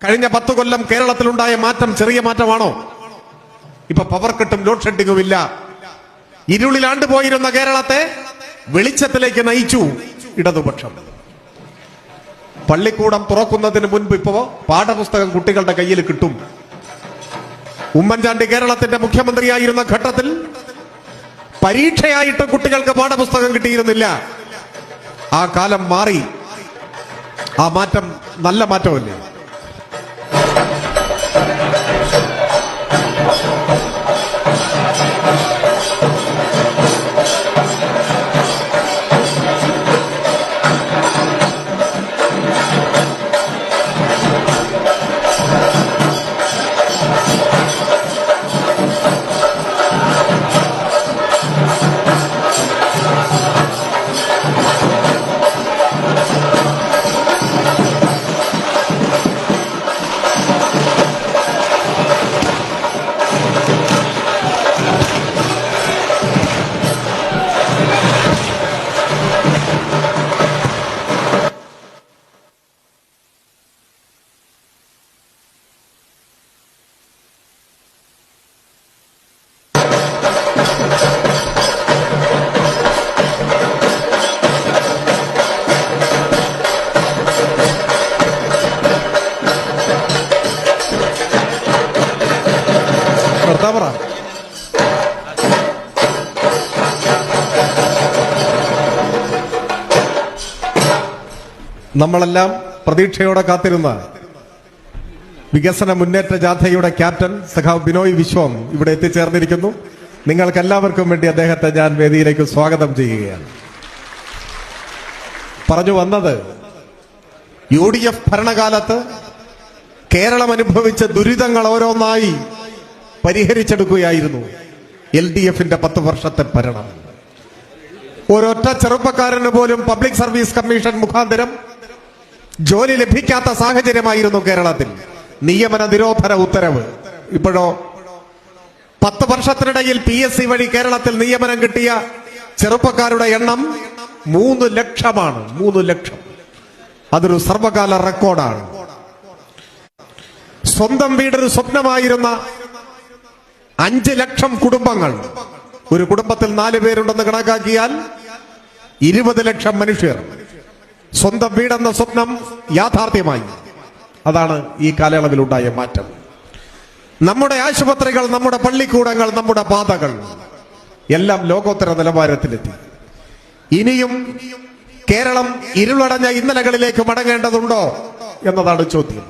കഴിഞ്ഞ 10 കൊല്ലം കേരളത്തിലുണ്ടായ മാറ്റം ചെറിയ മാറ്റമാണോ? ഇപ്പൊ പവർ കട്ടും ലോഡ് ഷെഡിങ്ങും ഇല്ല. ഇരുളിലാണ്ട് പോയിരുന്ന കേരളത്തെ വെളിച്ചത്തിലേക്ക് നയിച്ചു ഇടതുപക്ഷം. പള്ളിക്കൂടം തുറക്കുന്നതിന് മുൻപ് ഇപ്പോ പാഠപുസ്തകം കുട്ടികളുടെ കയ്യിൽ കിട്ടും. ഉമ്മൻചാണ്ടി കേരളത്തിന്റെ മുഖ്യമന്ത്രിയായിരുന്ന ഘട്ടത്തിൽ പരീക്ഷയായിട്ട് കുട്ടികൾക്ക് പാഠപുസ്തകം കിട്ടിയിരുന്നില്ല. ആ കാലം മാറി. ആ മാറ്റം നല്ല മാറ്റമല്ലേ? നമ്മളെല്ലാം പ്രതീക്ഷയോടെ കാത്തിരുന്ന വികസന മുന്നേറ്റ ജാഥയുടെ ക്യാപ്റ്റൻ സഖാവ് ബിനോയ് വിശ്വം ഇവിടെ എത്തിച്ചേർന്നിരിക്കുന്നു. നിങ്ങൾക്ക് എല്ലാവർക്കും വേണ്ടി അദ്ദേഹത്തെ ഞാൻ വേദിയിലേക്ക് സ്വാഗതം ചെയ്യുകയാണ്. പറഞ്ഞു വന്നത്, UDF ഭരണകാലത്ത് കേരളം അനുഭവിച്ച ദുരിതങ്ങൾ ഓരോന്നായി പരിഹരിച്ചെടുക്കുകയായിരുന്നു LDFന്റെ 10 വർഷത്തെ ഭരണം. ഒരൊറ്റ ചെറുപ്പക്കാരന് പോലും പബ്ലിക് സർവീസ് കമ്മീഷൻ മുഖാന്തരം ജോലി ലഭിക്കാത്ത സാഹചര്യമായിരുന്നു കേരളത്തിൽ. നിയമന നിരോധന ഉത്തരവ്. ഇപ്പോഴോ 10 വർഷത്തിനിടയിൽ PSC വഴി കേരളത്തിൽ നിയമനം കിട്ടിയ ചെറുപ്പക്കാരുടെ എണ്ണം 3 ലക്ഷമാണ്. 3 ലക്ഷം. അതൊരു സർവകാല റെക്കോർഡാണ്. സ്വന്തം വീടൊരു സ്വപ്നമായിരുന്ന 5 ലക്ഷം കുടുംബങ്ങൾ, ഒരു കുടുംബത്തിൽ 4 പേരുണ്ടെന്ന് കണക്കാക്കിയാൽ 20 ലക്ഷം മനുഷ്യർ സ്വന്തം വീടെന്ന സ്വപ്നം യാഥാർത്ഥ്യമായി. അതാണ് ഈ കാലയളവിലുണ്ടായ മാറ്റം. നമ്മുടെ ആശുപത്രികൾ, നമ്മുടെ പള്ളിക്കൂടങ്ങൾ, നമ്മുടെ പാതകൾ എല്ലാം ലോകോത്തര നിലവാരത്തിലെത്തി. ഇനിയും കേരളം ഇരുളടഞ്ഞ ഇന്നലകളിലേക്ക് മടങ്ങേണ്ടതുണ്ടോ എന്നതാണ് ചോദ്യം.